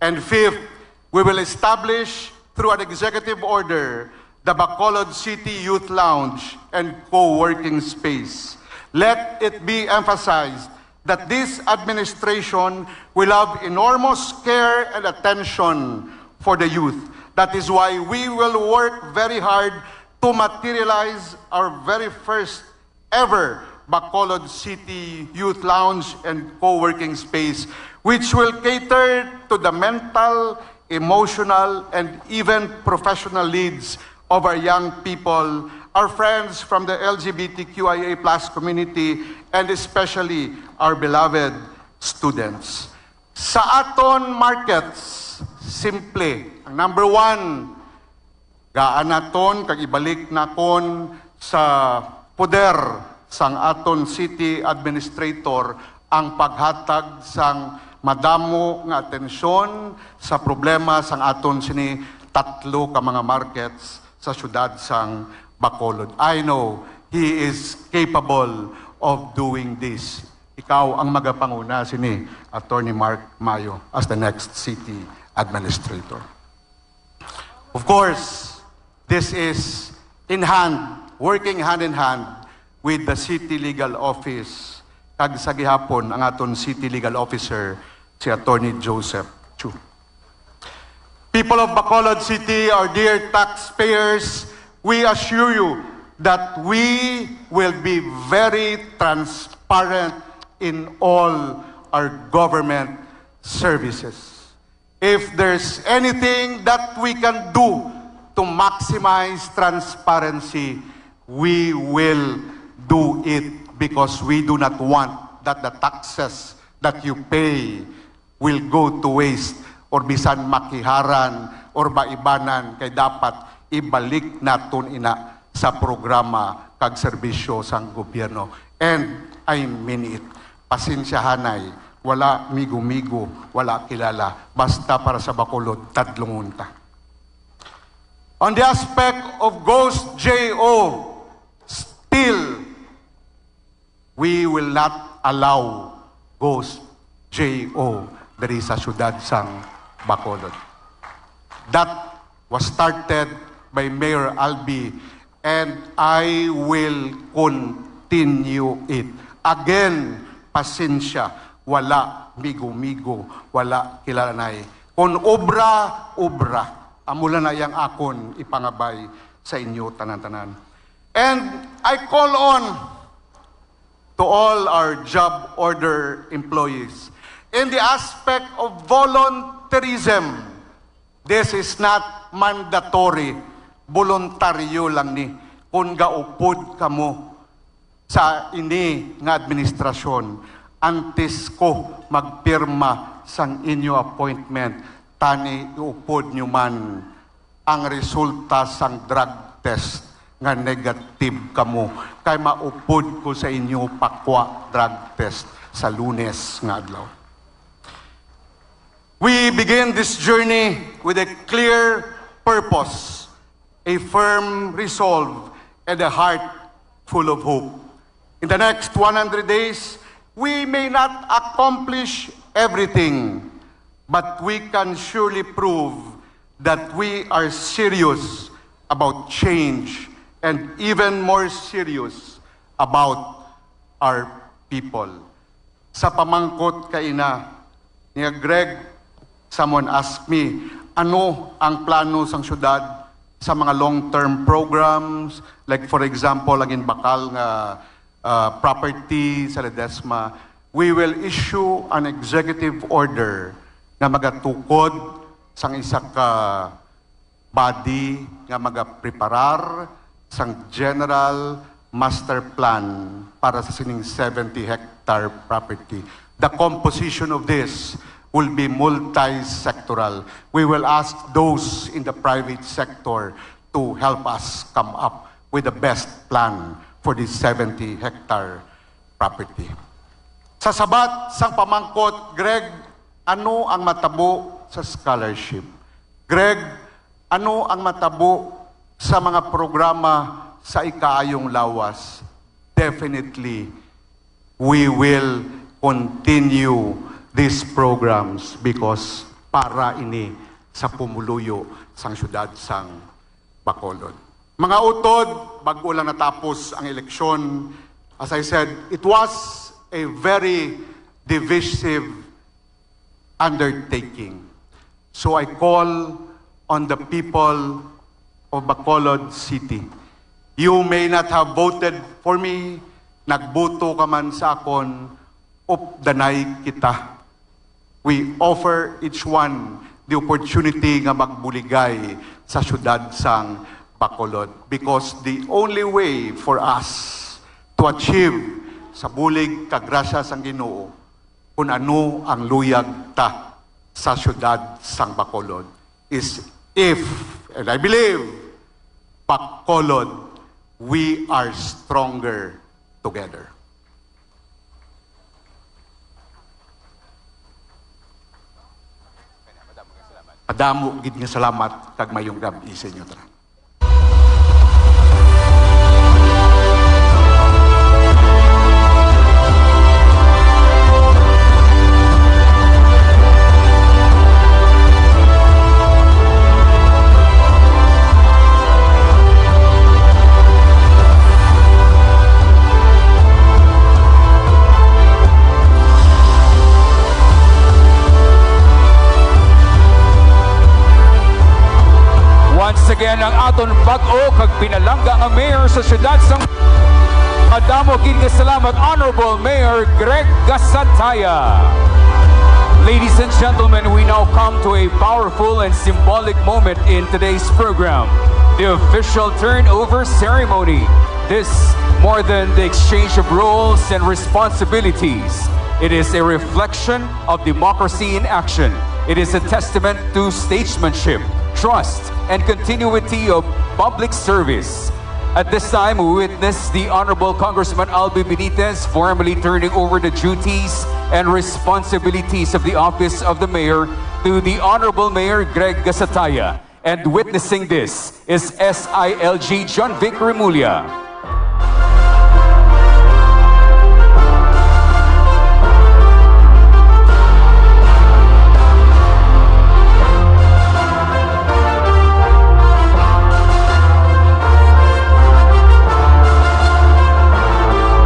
And 5th, we will establish through an executive order the Bacolod City Youth Lounge and co-working space. Let it be emphasized that this administration will have enormous care and attention for the youth. That is why we will work very hard to materialize our very first ever Bacolod City Youth Lounge and co-working space, which will cater to the mental, emotional, and even professional needs of our young people, our friends from the LGBTQIA+ community, and especially our beloved students. Sa aton markets, simple. Ang number one, gaanaton kag ibalik nakon sa poder sang aton city administrator ang paghatag sang madamo nga atensyon sa problema sang aton sini tatlo ka mga markets sa syudad sang Bacolod. I know he is capable of doing this. Ikaw ang magapanguna sini, Attorney Mark Mayo, as the next city administrator. Of course, this is working hand in hand with the City Legal Office. Kag sa gihapon ang aton City Legal Officer, si Attorney Joseph Chu. People of Bacolod City, our dear taxpayers, we assure you that we will be very transparent in all our government services. If there's anything that we can do to maximize transparency, we will do it because we do not want that the taxes that you pay will go to waste or bisan makiharan or maibanan kay dapat ibalik naton ina sa programa kag serbisyo sang gobyerno. And I mean it. Pasensyahanay, wala migo-migo, wala kilala. Basta para sa Bacolod, tadlungunta. On the aspect of Ghost JO, still, we will not allow Ghost JO dari sa syudad sang Bacolod. That was started by Mayor Albi, and I will continue it. Again, pasensya, wala migo-migo, wala kilalanay. Kung obra, amula na yang akon ipangabay sa inyo tanan-tanan. And I call on to all our job order employees in the aspect of volunteerism. This is not mandatory, voluntaryo lang ni. Kung gaupod kamo sa ini nga administrasyon, antes ko magpirma sang inyo appointment, tani iupod nyo man ang resulta sang drug test nga negative kamo. Kay maupod ko sa inyo pakwa drug test sa Lunes nga adlaw. We begin this journey with a clear purpose, a firm resolve, and a heart full of hope. In the next 100 days, we may not accomplish everything, but we can surely prove that we are serious about change and even more serious about our people. Sa pamangkot kaina ni Greg, someone asked me, ano ang plano sang syudad sa mga long-term programs, like for example, agin bakal nga property sa Ledesma. We will issue an executive order na magatukod sang isa ka body nga magapreparar sang general master plan para sa sining 70-hectare property. The composition of this will be multi-sectoral. We will ask those in the private sector to help us come up with the best plan for this 70-hectare property. Sa sabat sang pamangkot, Greg, ano ang matabo sa scholarship? Greg, ano ang matabo sa mga programa sa ikaayong lawas? Definitely, we will continue these programs because para ini sa pumuluyo sang syudad sang Bacolod. Mga utod, bago lang natapos ang eleksyon, as I said, it was a very divisive undertaking. So I call on the people of Bacolod City. You may not have voted for me, nagboto ka man sa akon, updanay kita. we offer each one the opportunity nga magbuligay sa syudad sang Bacolod. Because the only way for us to achieve sa bulig kagrasya sang Ginoo kung ano ang luyag ta sa syudad sang Bacolod is if, and I believe, Bacolod, we are stronger together. Adamo gid nga salamat kag mayong gabi sa inyo tanan. Again ang aton bag-o kag pinalangga nga mayor sa siyudad sang Adamo gid nga salamat Honorable Mayor Greg Gasataya. Ladies and gentlemen, we now come to a powerful and symbolic moment in today's program, the official turnover ceremony. This, more than the exchange of roles and responsibilities, it is a reflection of democracy in action. It is a testament to statesmanship, trust, and continuity of public service. At this time, we witness the Honorable Congressman Albi Benitez formally turning over the duties and responsibilities of the office of the mayor to the Honorable Mayor Greg Gasataya. And witnessing this is SILG John Vic Remulla.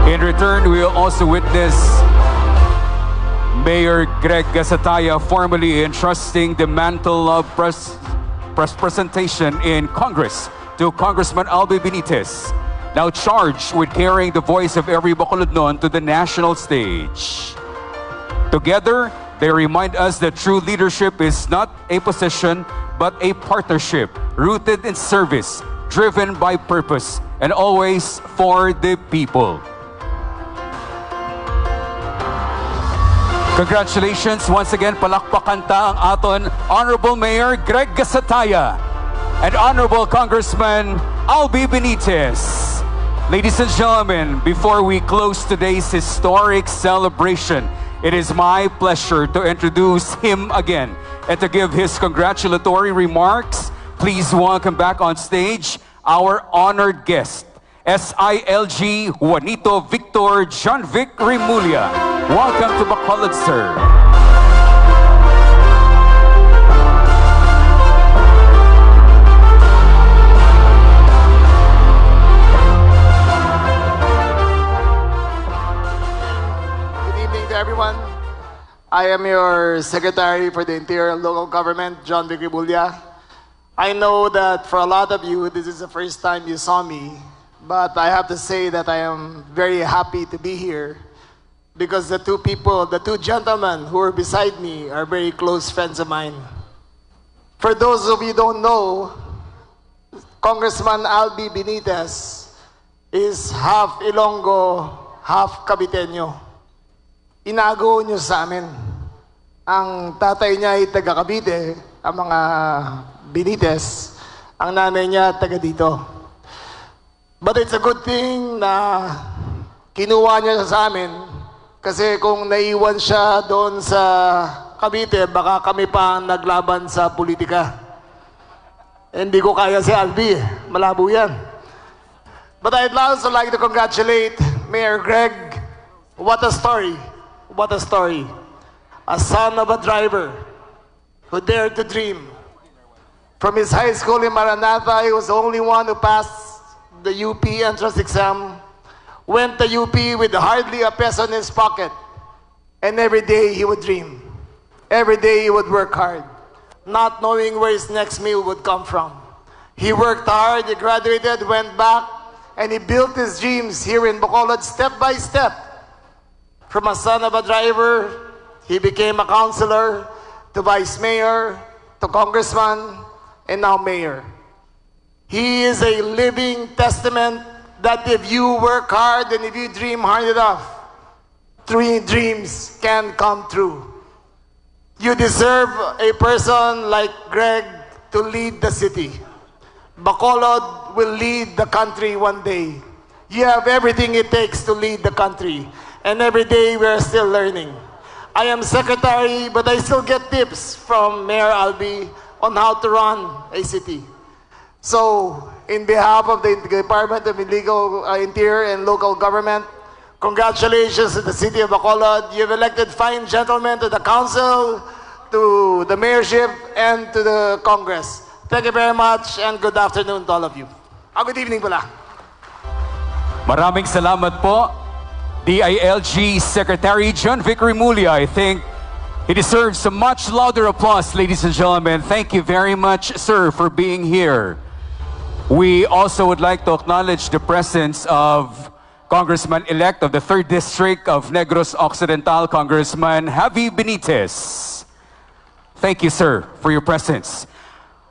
In return, we will also witness Mayor Greg Gasataya formally entrusting the mantle of presentation in Congress to Congressman Albi Benitez, now charged with carrying the voice of every Bacolodnon to the national stage. Together, they remind us that true leadership is not a position, but a partnership rooted in service, driven by purpose, and always for the people. Congratulations once again, palakpakan ta ang aton Honorable Mayor Greg Gasataya and Honorable Congressman Albi Benitez. Ladies and gentlemen, before we close today's historic celebration, it is my pleasure to introduce him again and to give his congratulatory remarks. Please welcome back on stage our honored guest, SILG Juanito Victor John Vic Remulla. Welcome to Bacolod, sir. Good evening to everyone. I am your Secretary for the Interior and Local Government, John Vic Remulla. I know that for a lot of you, this is the first time you saw me. But I have to say that I am very happy to be here because the two gentlemen who are beside me are very close friends of mine. For those of you who don't know, Congressman Albi Benitez is half Ilonggo, half Caviteño. Inago niyo sa amin. Ang tatay niya ay taga Cavite, ang mga Benitez. Ang nanay niya taga dito. But it's a good thing na kinuha niya sa amin kasi kung naiwan siya doon sa Cavite, baka kami pa naglaban sa politika. Hindi ko kaya si Albi, malabo yan. But I'd also like to congratulate Mayor Greg. What a story, what a story. A son of a driver who dared to dream. From his high school in Maranatha, he was the only one who passed the UP entrance exam, went to UP with hardly a peso in his pocket, and every day he would dream. Every day he would work hard, not knowing where his next meal would come from. He worked hard, he graduated, went back, and he built his dreams here in Bacolod step by step. From a son of a driver, He became a councilor, to vice mayor, to congressman, and now mayor. He is a living testament that if you work hard and if you dream hard enough, dreams can come true. You deserve a person like Greg to lead the city. Bacolod will lead the country one day. You have everything it takes to lead the country. And every day we are still learning. I am secretary, but I still get tips from Mayor Albi on how to run a city. So, in behalf of the Department of Interior and Local Government, congratulations to the City of Bacolod. You've elected fine gentlemen to the council, to the mayorship, and to the Congress. Thank you very much, and good afternoon to all of you. Good evening pala. Maraming salamat po, DILG Secretary John Vic Remulla. I think he deserves a much louder applause, ladies and gentlemen. Thank you very much, sir, for being here. We also would like to acknowledge the presence of Congressman-elect of the 3rd District of Negros Occidental, Congressman Javi Benitez. Thank you, sir, for your presence.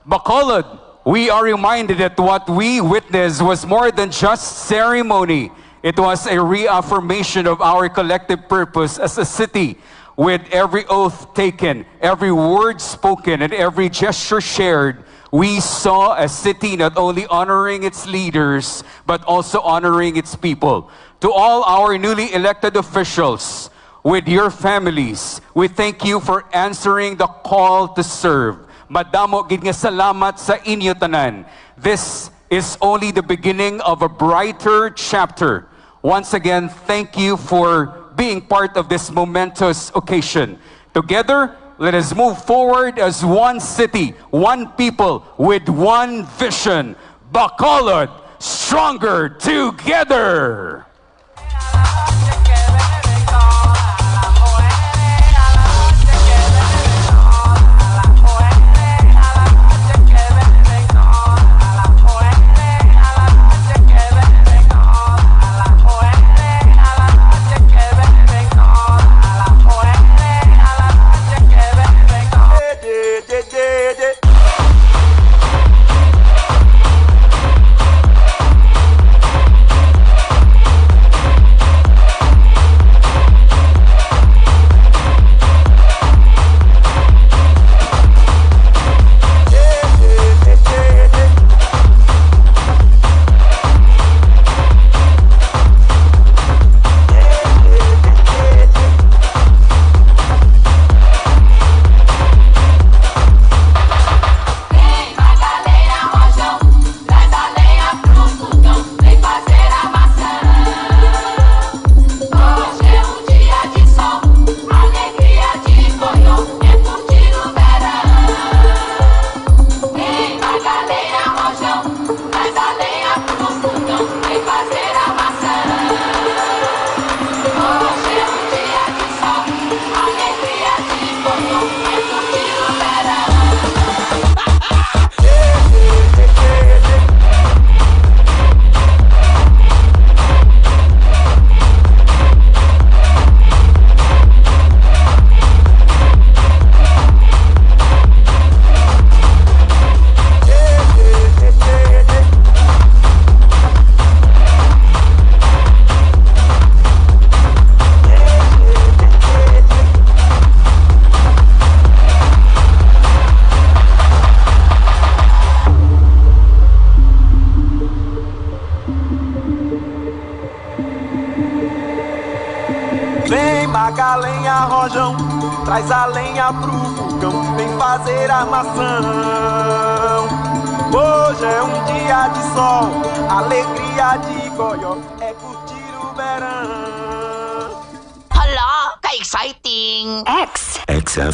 Bacolod, we are reminded that what we witnessed was more than just ceremony. It was a reaffirmation of our collective purpose as a city, with every oath taken, every word spoken, and every gesture shared. We saw a city not only honoring its leaders, but also honoring its people. To all our newly elected officials, with your families, we thank you for answering the call to serve. Madamo gid nga salamat sa inyo tanan. This is only the beginning of a brighter chapter. Once again, thank you for being part of this momentous occasion. Together, let us move forward as one city, one people, with one vision. Bacolod, stronger together! Vem maga lenha, rojão, traz a lenha pro fogão, vem fazer armação. Hoje é um dia de sol, alegria de goió, é curtir o verão. Hala, ka-exciting! XF